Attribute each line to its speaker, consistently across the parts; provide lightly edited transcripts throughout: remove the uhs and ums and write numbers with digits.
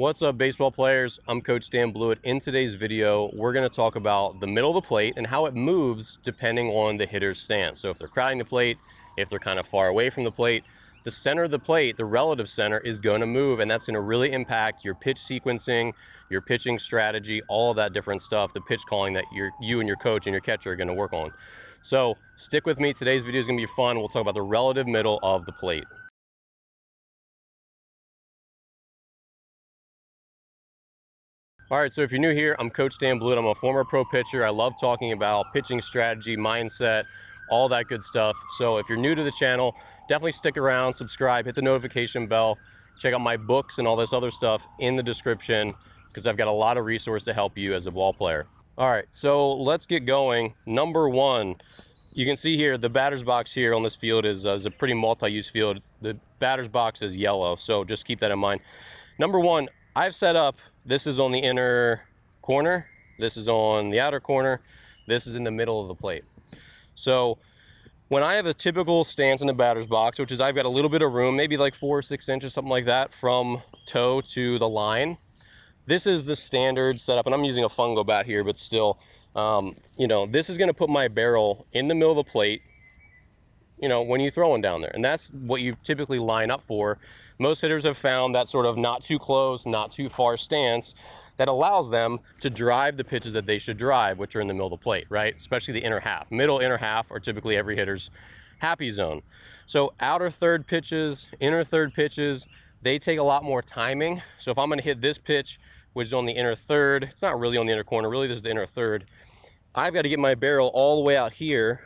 Speaker 1: What's up, baseball players? I'm Coach Dan Blewett. In today's video, we're going to talk about the middle of the plate and how it moves depending on the hitter's stance. So if they're crowding the plate, if they're kind of far away from the plate, the center of the plate, the relative center, is going to move, and that's going to really impact your pitch sequencing, your pitching strategy, all of that different stuff, the pitch calling that you and your coach and your catcher are going to work on. So stick with me. Today's video is going to be fun. We'll talk about the relative middle of the plate. All right, so if you're new here, I'm Coach Dan Blewett. I'm a former pro pitcher. I love talking about pitching strategy, mindset, all that good stuff. So if you're new to the channel, definitely stick around, subscribe, hit the notification bell, check out my books and all this other stuff in the description because I've got a lot of resources to help you as a ball player. All right, so let's get going. Number one, you can see here the batter's box here on this field is a pretty multi-use field. The batter's box is yellow, so just keep that in mind. Number one, I've set up, this is on the inner corner, this is on the outer corner, this is in the middle of the plate. So when I have a typical stance in the batter's box, which is I've got a little bit of room, maybe like 4 or 6 inches, something like that, from toe to the line, this is the standard setup, and I'm using a fungo bat here, but still, you know, this is going to put my barrel in the middle of the plate, you know, when you throw one down there. And that's what you typically line up for. Most hitters have found that sort of not too close, not too far stance that allows them to drive the pitches that they should drive, which are in the middle of the plate, right? Especially the inner half. Middle, inner half are typically every hitter's happy zone. So outer third pitches, inner third pitches, they take a lot more timing. So if I'm gonna hit this pitch, which is on the inner third, it's not really on the inner corner, really this is the inner third, I've got to get my barrel all the way out here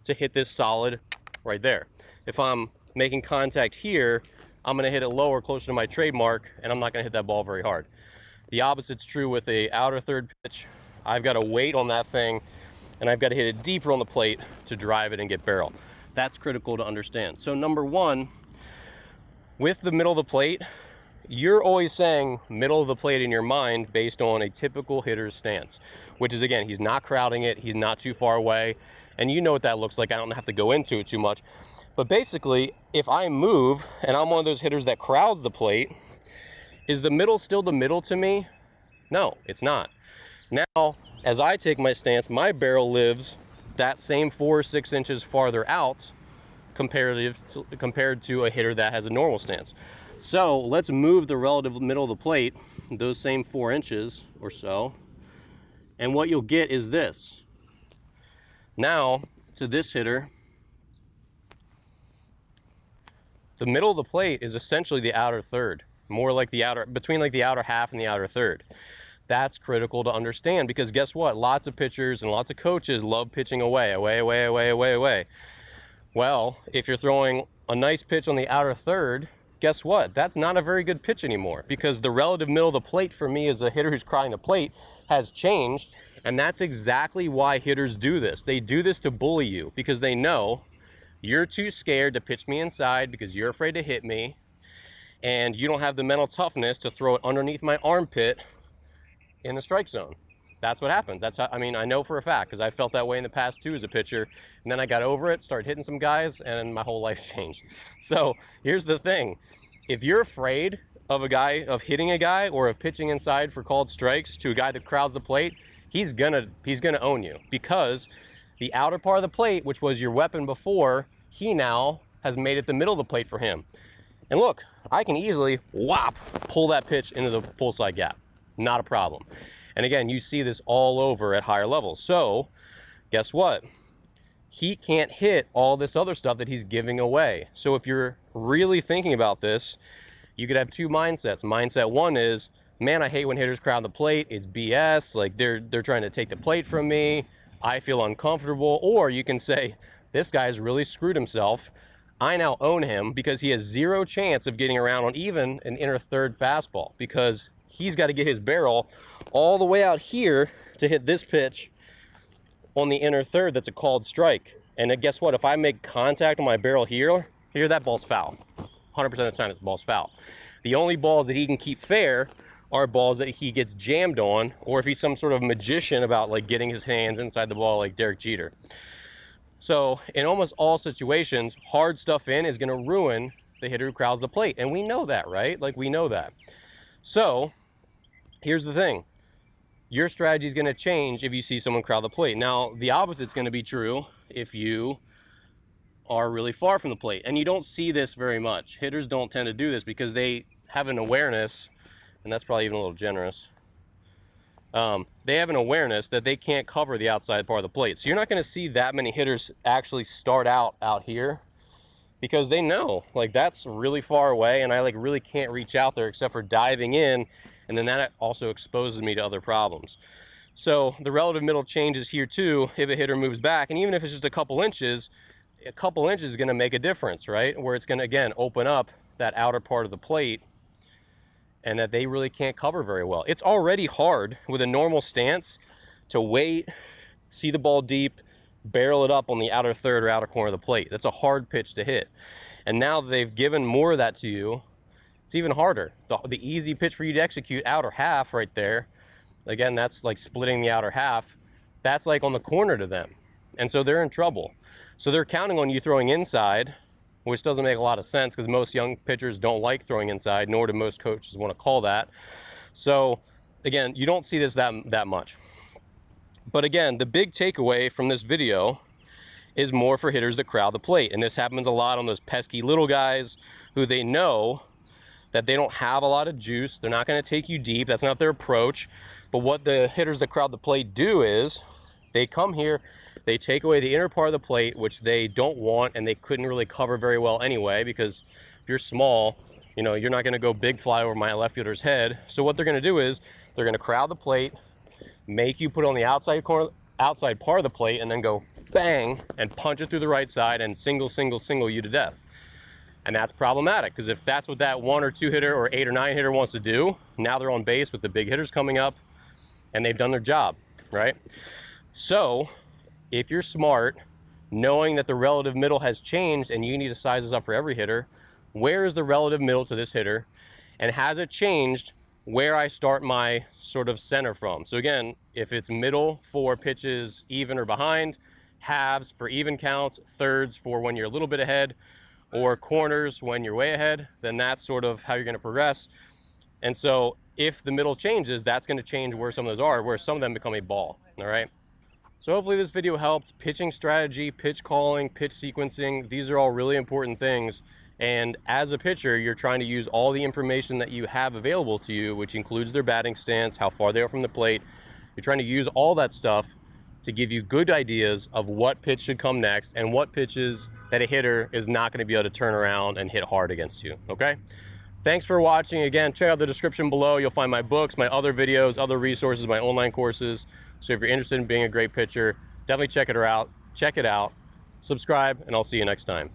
Speaker 1: to hit this solid right there. If I'm making contact here, I'm going to hit it lower, closer to my trademark, and I'm not going to hit that ball very hard. The opposite's true with a outer third pitch. I've got to wait on that thing, and I've got to hit it deeper on the plate to drive it and get barrel. That's critical to understand. So number one, with the middle of the plate, you're always saying middle of the plate in your mind based on a typical hitter's stance, which is, again, he's not crowding it, he's not too far away, and you know what that looks like. I don't have to go into it too much. But basically, if I move and I'm one of those hitters that crowds the plate, is the middle still the middle to me? No, it's not. Now, as I take my stance, my barrel lives that same 4 or 6 inches farther out compared to a hitter that has a normal stance. So let's move the relative middle of the plate, those same 4 inches or so, and what you'll get is this. Now, to this hitter, the middle of the plate is essentially the outer third, more like the outer, between like the outer half and the outer third. That's critical to understand because guess what? Lots of pitchers and lots of coaches love pitching away. Well, if you're throwing a nice pitch on the outer third, guess what? That's not a very good pitch anymore because the relative middle of the plate for me as a hitter who's crowding the plate has changed, and that's exactly why hitters do this. They do this to bully you because they know you're too scared to pitch me inside because you're afraid to hit me, and you don't have the mental toughness to throw it underneath my armpit in the strike zone. That's what happens. That's how, I mean, I know for a fact because I felt that way in the past too as a pitcher, and then I got over it, started hitting some guys, and my whole life changed. So here's the thing. If you're afraid of hitting a guy or of pitching inside for called strikes to a guy that crowds the plate, he's gonna own you because the outer part of the plate, which was your weapon before, he now has made it the middle of the plate for him. And look, I can easily, whop, pull that pitch into the full side gap. Not a problem. And again, you see this all over at higher levels. So guess what? He can't hit all this other stuff that he's giving away. So if you're really thinking about this, you could have two mindsets. Mindset one is, man, I hate when hitters crowd the plate. It's BS. Like they're trying to take the plate from me. I feel uncomfortable. Or you can say, this guy's really screwed himself. I now own him because he has zero chance of getting around on even an inner third fastball because he's got to get his barrel all the way out here to hit this pitch on the inner third that's a called strike. And then guess what? If I make contact on my barrel here, that ball's foul. 100% of the time, this ball's foul. The only balls that he can keep fair are balls that he gets jammed on, or if he's some sort of magician about like getting his hands inside the ball like Derek Jeter. So in almost all situations, hard stuff in is going to ruin the hitter who crowds the plate. And we know that, right? Like we know that. So here's the thing. Your strategy is going to change if you see someone crowd the plate. Now, the opposite is going to be true if you are really far from the plate. And you don't see this very much. Hitters don't tend to do this because they have an awareness, and that's probably even a little generous. They have an awareness that they can't cover the outside part of the plate. So you're not going to see that many hitters actually start out here because they know, like, that's really far away and I like really can't reach out there except for diving in, and then that also exposes me to other problems. So the relative middle changes here too if a hitter moves back, and even if it's just a couple inches is going to make a difference, right? Where it's going to, again, open up that outer part of the plate and that they really can't cover very well. It's already hard with a normal stance to wait, see the ball deep, barrel it up on the outer third or outer corner of the plate. That's a hard pitch to hit. And now they've given more of that to you, it's even harder. The easy pitch for you to execute, outer half right there, again, that's like splitting the outer half, that's like on the corner to them. And so they're in trouble. So they're counting on you throwing inside, which doesn't make a lot of sense because most young pitchers don't like throwing inside, nor do most coaches want to call that. So again, you don't see this that much. But again, the big takeaway from this video is more for hitters that crowd the plate. And this happens a lot on those pesky little guys who they know that they don't have a lot of juice. They're not going to take you deep. That's not their approach. But what the hitters that crowd the plate do is they come here, they take away the inner part of the plate, which they don't want, and they couldn't really cover very well anyway, because if you're small, you know, you're not going to go big fly over my left fielder's head. So what they're going to do is they're going to crowd the plate, make you put it on the outside part of the plate, and then go bang and punch it through the right side and single you to death. And that's problematic, because if that's what that 1 or 2 hitter or 8 or 9 hitter wants to do, now they're on base with the big hitters coming up and they've done their job, right? So if you're smart, knowing that the relative middle has changed and you need to size this up for every hitter, where is the relative middle to this hitter? And has it changed where I start my sort of center from? So again, if it's middle for pitches even or behind, halves for even counts, thirds for when you're a little bit ahead, or corners when you're way ahead, then that's sort of how you're going to progress. And so if the middle changes, that's going to change where some of those are, where some of them become a ball. All right. So hopefully this video helped. Pitching strategy, pitch calling, pitch sequencing, these are all really important things. And as a pitcher, you're trying to use all the information that you have available to you, which includes their batting stance, how far they are from the plate. You're trying to use all that stuff to give you good ideas of what pitch should come next and what pitches that a hitter is not going to be able to turn around and hit hard against you, okay? Thanks for watching. Again, check out the description below. You'll find my books, my other videos, other resources, my online courses. So if you're interested in being a great pitcher, definitely check it out, subscribe, and I'll see you next time.